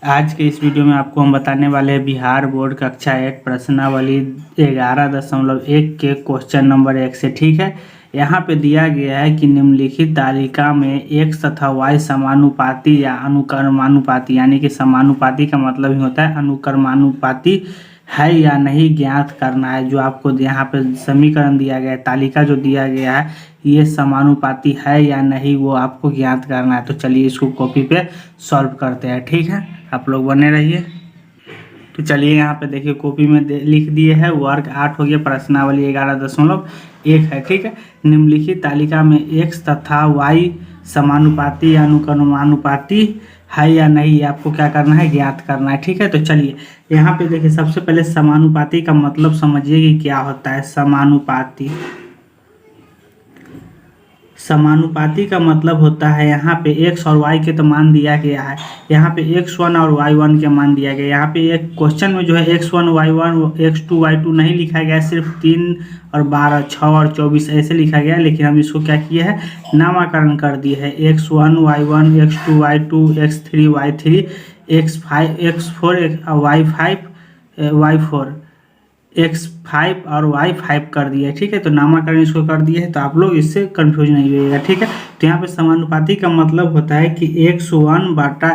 आज के इस वीडियो में आपको हम बताने वाले हैं बिहार बोर्ड कक्षा 1 प्रश्नावली 11.1 के क्वेश्चन नंबर 1 से। ठीक है, यहाँ पे दिया गया है कि निम्नलिखित तालिका में x तथा y समानुपाती या अनुक्रमानुपाती, यानी कि समानुपाती का मतलब ही होता है अनुक्रमानुपाती है या नहीं ज्ञात करना है। जो आपको यहाँ पे समीकरण दिया गया है, तालिका जो दिया गया है, ये समानुपाती है या नहीं वो आपको ज्ञात करना है। तो चलिए इसको कॉपी पे सॉल्व करते हैं। ठीक है, आप लोग बने रहिए। तो चलिए यहाँ पे देखिए कॉपी में लिख दिए है वर्ग 8 हो गया, प्रश्नावली 11.1 है। ठीक है, निम्नलिखित तालिका में x तथा y समानुपाती या अनुक्रमानुपाती है या नहीं, आपको क्या करना है, ज्ञात करना है। ठीक है, तो चलिए यहाँ पे देखिए सबसे पहले समानुपाती का मतलब समझिए कि क्या होता है। समानुपाती का मतलब होता है यहाँ पे x और y के तो मान दिया गया है, यहाँ पे x1 और y1 के मान दिया गया। यहाँ पे एक क्वेश्चन में जो है x1 y1 x2 y2 नहीं लिखा गया, सिर्फ 3 और 12 6 और 24 ऐसे लिखा गया। लेकिन हम इसको क्या किए हैं, नामाकरण कर दिए है x1 y1 x2 y2 x3 y3 x5 x4 y5 y4 x5 और y5 कर दिया। ठीक है, तो नामाकरण इसको कर दिया है, तो आप लोग इससे कंफ्यूज नहीं होइएगा। ठीक है, तो यहाँ पे समानुपाती का मतलब होता है कि x1 बटा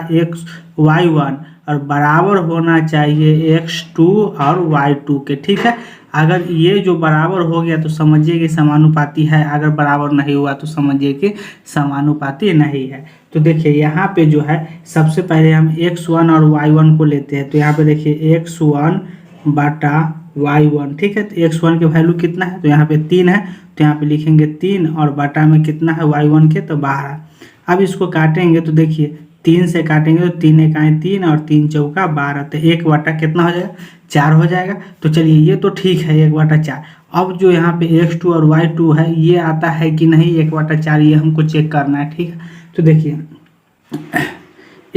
y1 और बराबर होना चाहिए x2 और y2 के। ठीक है, अगर ये जो बराबर हो गया तो समझिए कि समानुपाती है, अगर बराबर नहीं हुआ तो समझिए कि समानुपाती नहीं है। तो देखिए यहाँ पे जो है सबसे पहले हम x1 और y1 को लेते हैं। तो यहाँ पे देखिए x1 बटा y1। ठीक है, तो x1 के वैल्यू कितना है, तो यहाँ पे 3 है, तो यहाँ पे लिखेंगे 3 और बटा में कितना है y1 के, तो 12। अब इसको काटेंगे तो देखिए 3 से काटेंगे तो 3 एकाएँ 3 और 3 चौका 12, तो 1 बटा कितना हो जाएगा, 4 हो जाएगा। तो चलिए ये तो ठीक है 1 बटा 4। अब जो यहाँ पे x2 और y2 है ये आता है कि नहीं 1 बटा 4, ये हमको चेक करना है। ठीक है, तो देखिए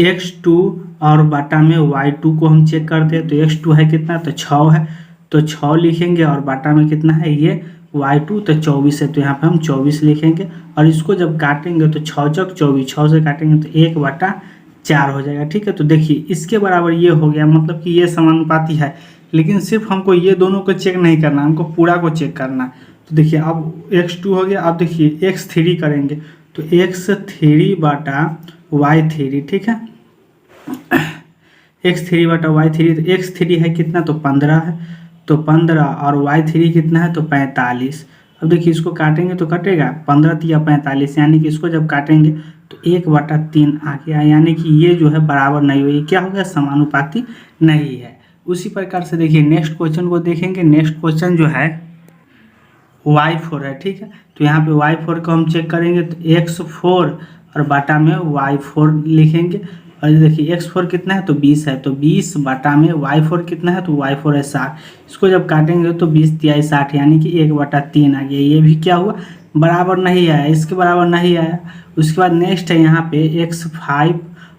x2 और बटा में y2 को हम चेक करते हैं। तो x2 है कितना, तो 6 है, तो 6 लिखेंगे और बाटा में कितना है ये y2, तो 24 है, तो यहाँ पे हम 24 लिखेंगे। और इसको जब काटेंगे तो 6 चौक 24, 6 से काटेंगे तो 1 बटा 4 हो जाएगा। ठीक है, तो देखिए इसके बराबर ये हो गया, मतलब कि ये समानुपाती है। लेकिन सिर्फ हमको ये दोनों को चेक नहीं करना, हमको पूरा को चेक करना। तो देखिए अब x2 हो गया, अब देखिए x3 करेंगे तो x3 बटा y3। ठीक है, x3 बटा y3, तो x3 है कितना, तो 15 है, तो 15 और y3 कितना है, तो 45। अब देखिए इसको काटेंगे तो कटेगा 15 या 45, यानी कि इसको जब काटेंगे तो 1 बटा 3 आ गया, यानी कि ये जो है बराबर नहीं हुई, क्या हो गया, समानुपाती नहीं है। उसी प्रकार से देखिए नेक्स्ट क्वेश्चन को देखेंगे। नेक्स्ट क्वेश्चन जो है y4 है। ठीक है, तो यहाँ पे y4 को हम चेक करेंगे तो x4 और बाटा में y4 लिखेंगे। और देखिए x4 कितना है, तो 20 है, तो 20 बटा में y4 कितना है, तो y4 है 60। इसको जब काटेंगे तो 20 तिहाई 60, यानी कि 1 बटा 3 आ गया। ये भी क्या हुआ, बराबर नहीं आया, इसके बराबर नहीं आया। उसके बाद नेक्स्ट है यहाँ पे x5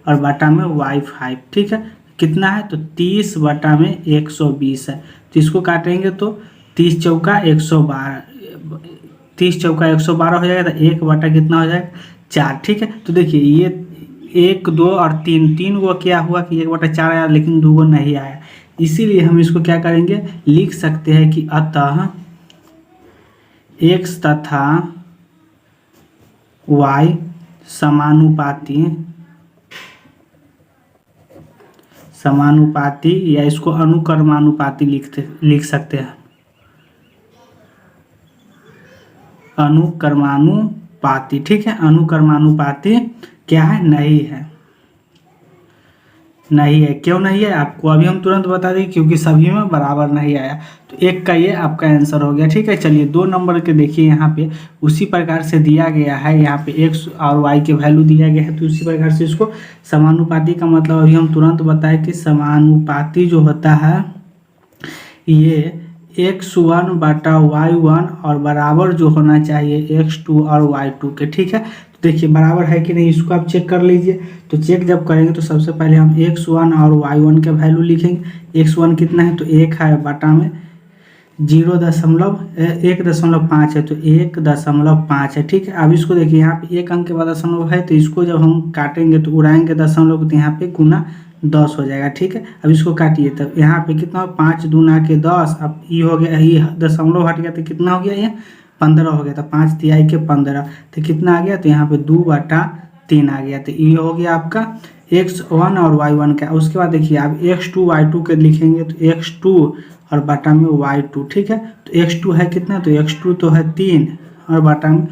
और बटा में y5। ठीक है, कितना है, तो 30 बटा में 120 है, तो इसको काटेंगे तो 30 चौका 112, 30 चौका 112 हो जाएगा, तो 1 बटा कितना हो जाएगा, 4। ठीक है, तो देखिए ये 1 2 और 3 को क्या हुआ कि 1 बटा 4 आया, लेकिन 2 नहीं आया। इसीलिए हम इसको क्या करेंगे, लिख सकते हैं कि अतः x तथा y समानुपाती या इसको अनुक्रमानुपाती लिख सकते हैं। अनुक्रमानुपाती, ठीक है, अनुक्रमानुपाती क्या है, नहीं है। क्यों नहीं है आपको अभी हम तुरंत बता दें, क्योंकि सभी में बराबर नहीं आया। तो 1 का ये आपका आंसर हो गया। ठीक है, चलिए 2 नंबर के देखिए यहाँ पे उसी प्रकार से दिया गया है, यहाँ पे x और y के वैल्यू दिया गया है, तो उसी प्रकार से इसको समानुपाती का मतलब अभी हम तुरंत बताएं कि समानुपाती जो होता है ये x1 बटा y1 और बराबर जो होना चाहिए x2 और y2 के। ठीक है, तो देखिए बराबर है कि नहीं इसको आप चेक कर लीजिए। तो चेक जब करेंगे तो सबसे पहले हम x1 और y1 के वैल्यू लिखेंगे। x1 कितना है, तो 1 है, बटा में 1.5 है, तो 1.5 है। ठीक है, अब इसको देखिए यहाँ पे 1 अंक के बाद दशमलव है, तो इसको जब हम काटेंगे तो उड़ाएंगे दशमलव, तो यहाँ पे गुना 10 हो जाएगा। ठीक है, अब इसको काटिए, तब यहाँ पे कितना हो, 5 दूना के 10, अब ये हो गया, ये दशमलव हट गया तो कितना हो गया, ये 15 हो गया। तो 5 तिहाई के 15, तो कितना आ गया, तो यहाँ पे 2/3 आ गया। तो ये हो गया आपका x1 और y1 का। उसके बाद देखिए आप x2 y2 के लिखेंगे तो x2 और बटा में y2। ठीक है, तो x2 है कितना, तो x2 तो है 3 और बटा में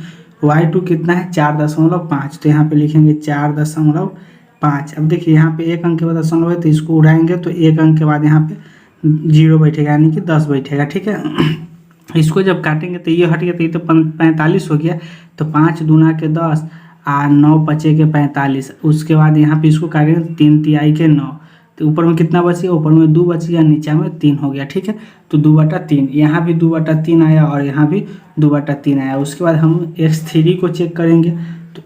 y2 कितना है 4.5। तो यहाँ पे लिखेंगे 4.5। अब देखिए यहाँ पे एक अंक के बाद दशमलव है तो इसको उड़ाएंगे तो एक अंक के बाद यहाँ पे 0 बैठेगा, यानी कि 10 बैठेगा। ठीक है, इसको जब काटेंगे तो ये हट गया, तो ये तो 45 हो गया। तो 5 दूना के 10 और 9 बचे के 45। उसके बाद यहाँ पे इसको काटेंगे 3 तिहाई के 9, तो ऊपर में कितना बच गया, ऊपर में 2 बच गया, नीचे में 3 हो गया। ठीक है, तो 2/3, यहाँ भी 2/3 आया और यहाँ भी 2/3 आया। उसके बाद हम x3 को चेक करेंगे, तो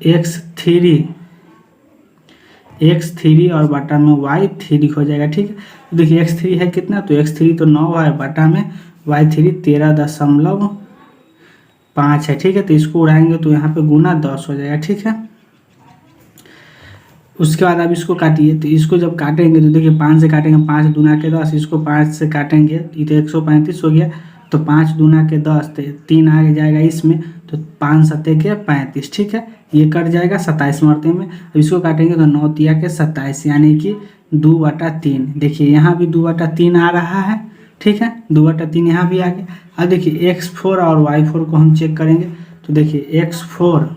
x3 और बटा में y3 हो जाएगा। ठीक है, तो देखिए x3 है कितना, तो x3 तो 9 है, बटा में y3 13.5 है। ठीक है, तो इसको उड़ाएंगे तो यहाँ पे गुना 10 हो जाएगा। ठीक है, उसके बाद आप इसको काटिए, तो इसको जब काटेंगे तो देखिए 5 से काटेंगे, 5 दूना के 10, इसको 5 से काटेंगे ये तो 135 हो गया। तो 5 दूना के 10, तो 3 आगे जाएगा इसमें, तो 5 सत्ते के 35। ठीक है, ये कट जाएगा 27 मरते में। अब इसको काटेंगे तो 9 तिया के 27, यानी कि 2/3। देखिए यहाँ भी 2/3 आ रहा है। ठीक है, 2/3 यहाँ भी आ गया। अब देखिए x4 और y4 को हम चेक करेंगे, तो देखिए x4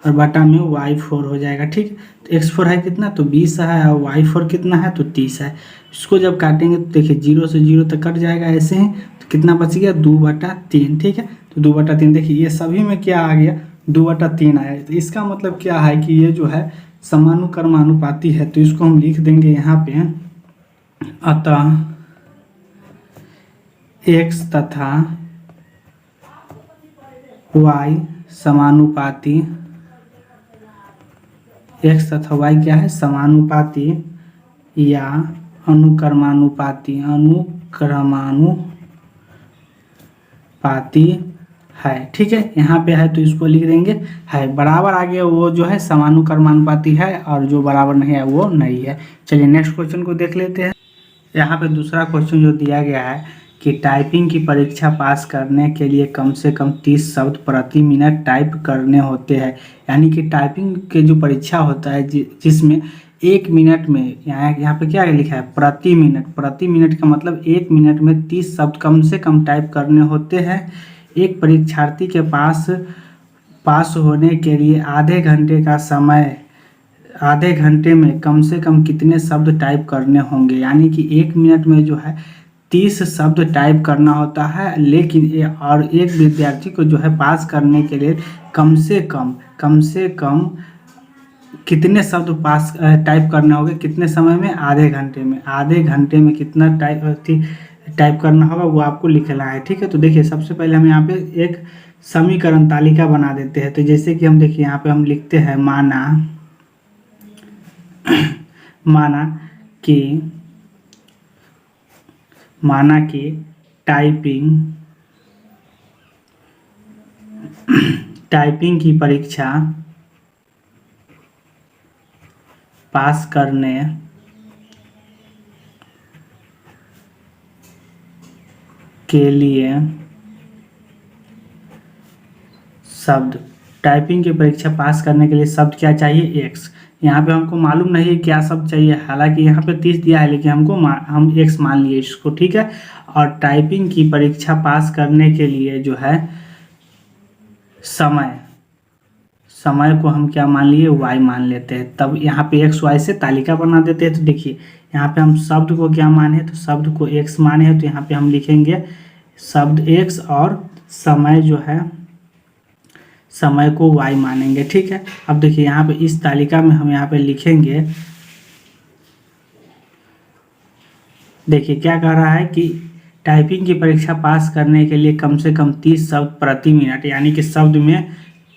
और बटा में y4 हो जाएगा। ठीक है, तो x4 है कितना, तो 20 है, और y4 कितना है, तो 30 है। इसको जब काटेंगे तो देखिए 0 से 0 तक कट जाएगा ऐसे ही, तो कितना बच गया, 2/3। ठीक है, तो 2/3, देखिए ये सभी में क्या आ गया, 2/3 आया। तो इसका मतलब क्या है कि ये जो है समानुक्रमानुपाती है। तो इसको हम लिख देंगे यहाँ पे, अतः x तथा y समानुपाती, x तथा y क्या है, समानुपाती या अनुक्रमानुपाती है। ठीक है, यहाँ पे है तो इसको लिख देंगे है, बराबर आगे वो जो है समानुक्रमानुपाती है और जो बराबर नहीं है वो नहीं है। चलिए नेक्स्ट क्वेश्चन को देख लेते हैं। यहाँ पे दूसरा क्वेश्चन जो दिया गया है कि टाइपिंग की परीक्षा पास करने के लिए कम से कम 30 शब्द प्रति मिनट टाइप करने होते हैं। यानी कि टाइपिंग के जो परीक्षा होता है जिसमें 1 मिनट में, यहाँ पे क्या लिखा है, प्रति मिनट का मतलब 1 मिनट में 30 शब्द कम से कम टाइप करने होते हैं। एक परीक्षार्थी के पास होने के लिए आधे घंटे में कम से कम कितने शब्द टाइप करने होंगे। यानी कि 1 मिनट में जो है 30 शब्द टाइप करना होता है, लेकिन एक विद्यार्थी को जो है पास करने के लिए कम से कम कितने शब्द टाइप करने होंगे, कितने समय में, आधे घंटे में कितना टाइप करना होगा वो आपको लिखना है। ठीक है, तो देखिए सबसे पहले हम यहाँ पे एक समीकरण तालिका बना देते हैं। तो जैसे कि हम देखिए यहाँ पे हम लिखते हैं, माना कि टाइपिंग की परीक्षा पास करने के लिए शब्द, टाइपिंग की परीक्षा पास करने के लिए शब्द क्या चाहिए, x। यहाँ पे हमको मालूम नहीं है क्या शब्द चाहिए, हालांकि यहाँ पे 30 दिया है, लेकिन हम x मान लिए इसको। ठीक है, और टाइपिंग की परीक्षा पास करने के लिए जो है समय को हम क्या मान लिए, y मान लेते हैं। तब यहाँ पे x y से तालिका बना देते हैं। तो देखिए यहाँ पे हम शब्द को क्या माने, तो शब्द को x माने हैं, तो यहाँ पे हम लिखेंगे शब्द x और समय जो है समय को y मानेंगे। ठीक है, अब देखिए यहाँ पे इस तालिका में हम यहाँ पे लिखेंगे, देखिए क्या कह रहा है कि टाइपिंग की परीक्षा पास करने के लिए कम से कम 30 शब्द प्रति मिनट, यानी कि शब्द में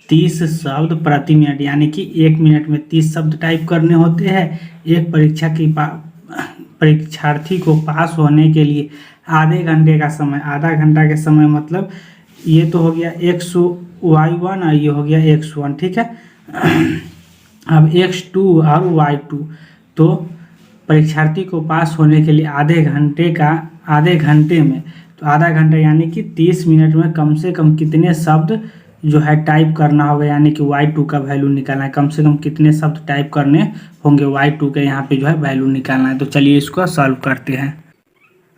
30 शब्द प्रति मिनट, यानी कि 1 मिनट में 30 शब्द टाइप करने होते हैं। एक परीक्षार्थी को पास होने के लिए आधे घंटे का समय, आधा घंटा के समय मतलब ये तो हो गया y1 और ये हो गया x1। ठीक है, अब x2 और y2, तो परीक्षार्थी को पास होने के लिए आधे घंटे में, तो आधा घंटा यानी कि 30 मिनट में कम से कम कितने शब्द जो है टाइप करना होगा, यानी कि y2 का वैल्यू निकालना है। कम से कम कितने शब्द टाइप करने होंगे y2 के, यहाँ पे जो है वैल्यू निकालना है। तो चलिए इसको सॉल्व करते हैं।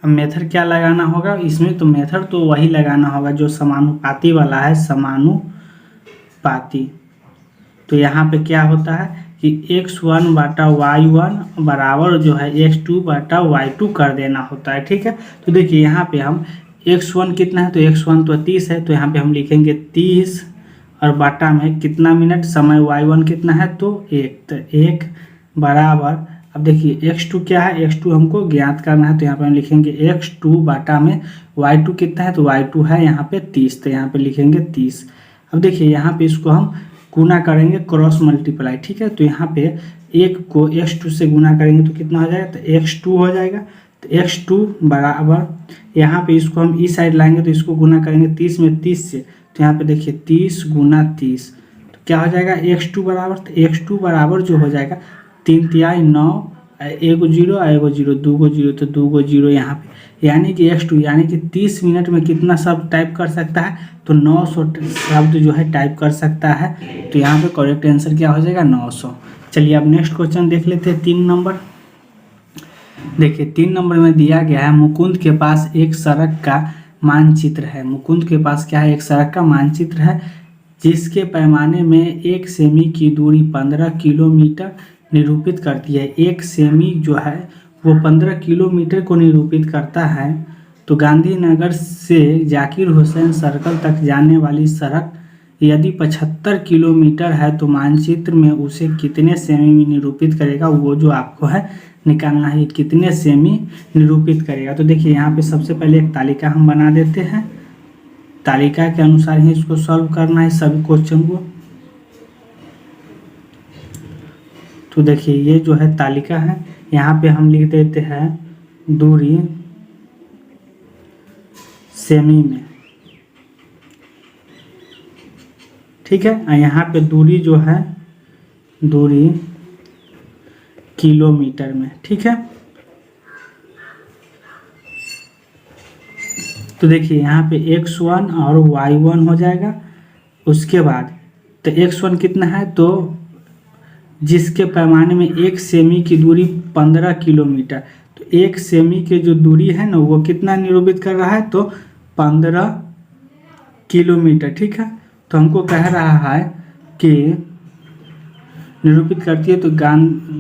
अब मेथड क्या लगाना होगा इसमें, तो मेथड तो वही लगाना होगा जो समानुपाती वाला है, समानुपाती। तो यहाँ पे क्या होता है कि x1 बटा y1 बराबर जो है x2 बटा y2 कर देना होता है, ठीक है। तो देखिए यहाँ पे हम x1 कितना है, तो x1 तो 30 है, तो यहाँ पे हम लिखेंगे 30 और बटा में कितना मिनट समय y1 कितना है, तो 1, तो 1 बराबर, अब देखिए x2 क्या है, x2 हमको ज्ञात करना है, तो यहाँ पे हम लिखेंगे x2 बटा में y2 कितना है, तो y2 है यहाँ पे 30, तो यहाँ पे लिखेंगे 30। अब देखिए यहाँ पे इसको हम गुना करेंगे क्रॉस मल्टीप्लाई, ठीक है। तो यहाँ पे 1 को x2 से गुना करेंगे तो कितना हो जाएगा, तो x2 हो जाएगा। तो x2 बराबर, यहाँ पे इसको हम इस साइड लाएंगे तो इसको गुना करेंगे 30 में 30 से, तो यहाँ पे देखिए 30 गुना 30, तो क्या हो जाएगा x2 बराबर, तो x2 बराबर जो हो जाएगा 3 तिहाई 9, 1 0 और 1 0, 2 0, तो 2 0 यहाँ पे, यानी कि x2 यानी कि 30 मिनट में कितना शब्द टाइप कर सकता है, तो 900 शब्द जो है टाइप कर सकता है। तो यहाँ पे करेक्ट आंसर क्या हो जाएगा, 900। चलिए अब नेक्स्ट क्वेश्चन देख लेते हैं। 3 नंबर देखिए, 3 नंबर में दिया गया है मुकुंद के पास एक सड़क का मानचित्र है। मुकुंद के पास क्या है, एक सड़क का मानचित्र है जिसके पैमाने में 1 सेमी की दूरी 15 किलोमीटर निरूपित करती है। 1 सेमी जो है वो 15 किलोमीटर को निरूपित करता है। तो गांधीनगर से जाकिर हुसैन सर्कल तक जाने वाली सड़क यदि 75 किलोमीटर है तो मानचित्र में उसे कितने सेमी में निरूपित करेगा, वो जो आपको है निकालना है, कितने सेमी निरूपित करेगा। तो देखिए यहाँ पे सबसे पहले एक तालिका हम बना देते हैं, तालिका के अनुसार ही इसको सॉल्व करना है सभी क्वेश्चन को। तो देखिए ये जो है तालिका है, यहाँ पे हम लिख देते हैं दूरी सेमी में, ठीक है। और यहाँ पे दूरी जो है दूरी किलोमीटर में, ठीक है। तो देखिए यहाँ पे x1 और y1 हो जाएगा। उसके बाद तो x1 कितना है, तो जिसके पैमाने में 1 सेमी की दूरी 15 किलोमीटर, तो 1 सेमी की जो दूरी है ना वो कितना निरूपित कर रहा है, तो 15 किलोमीटर, ठीक है। तो हमको कह रहा है कि निरूपित करती है, तो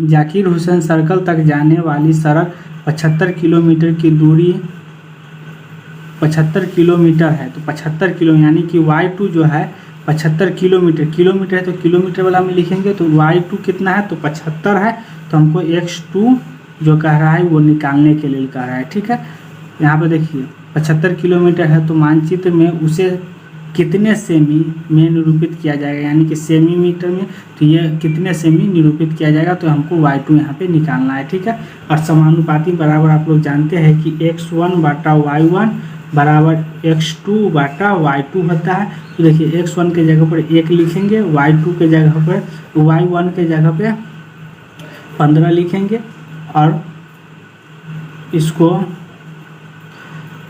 जाकिर हुसैन सर्कल तक जाने वाली सड़क 75 किलोमीटर की दूरी 75 किलोमीटर है। तो 75 किलो यानी कि y2 जो है 75 किलोमीटर है, तो किलोमीटर वाला में लिखेंगे तो y2 कितना है, तो 75 है। तो हमको x2 जो कह रहा है वो निकालने के लिए कह रहा है, ठीक है। यहाँ पे देखिए 75 किलोमीटर है, तो मानचित्र में उसे कितने सेमी में निरूपित किया जाएगा, यानी कि सेमी मीटर में, तो ये कितने सेमी निरूपित किया जाएगा, तो हमको y2 यहाँ पे निकालना है, ठीक है। और समानुपाती बराबर आप लोग जानते हैं कि x1 बटा y1 बराबर x2 बटा y2 होता है। तो देखिए x1 के जगह पर 1 लिखेंगे, y2 के जगह पर y1 के जगह पे 15 लिखेंगे और इसको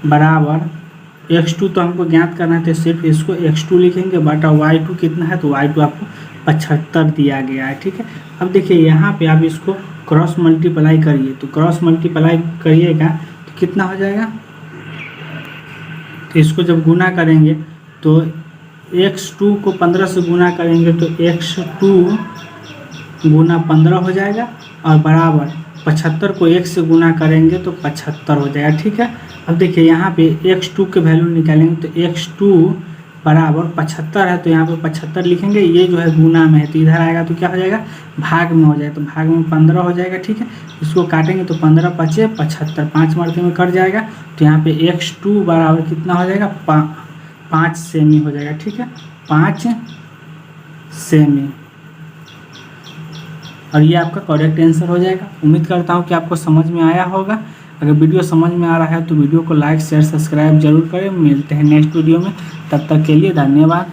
बराबर x2 तो हमको ज्ञात करना है, तो सिर्फ इसको x2 लिखेंगे बटा y2 कितना है, तो y2 आपको 75 दिया गया है, ठीक है। अब देखिए यहाँ पे आप इसको क्रॉस मल्टीप्लाई करिए, तो क्रॉस मल्टीप्लाई करिएगा तो कितना हो जाएगा, तो इसको जब गुना करेंगे तो x2 को 15 से गुना करेंगे तो x2 गुना 15 हो जाएगा और बराबर 75 को 1 से गुना करेंगे तो 75 हो जाएगा, ठीक है। अब देखिए यहाँ पे x2 के वैल्यू निकालेंगे तो x2 बराबर 75 है, तो यहाँ पे 75 लिखेंगे, ये जो है गुना में है तो इधर आएगा तो क्या हो जाएगा, भाग में हो जाएगा, तो भाग में 15 हो जाएगा, ठीक है। इसको काटेंगे तो 15 पचे 75, 5 मरते में कट जाएगा, तो यहाँ पे x2 बराबर कितना हो जाएगा, 5 सेमी हो जाएगा, ठीक है, 5 सेमी। और ये आपका करेक्ट आंसर हो जाएगा। उम्मीद करता हूँ कि आपको समझ में आया होगा। अगर वीडियो समझ में आ रहा है तो वीडियो को लाइक शेयर सब्सक्राइब जरूर करें। मिलते हैं नेक्स्ट वीडियो में, तब तक के लिए धन्यवाद।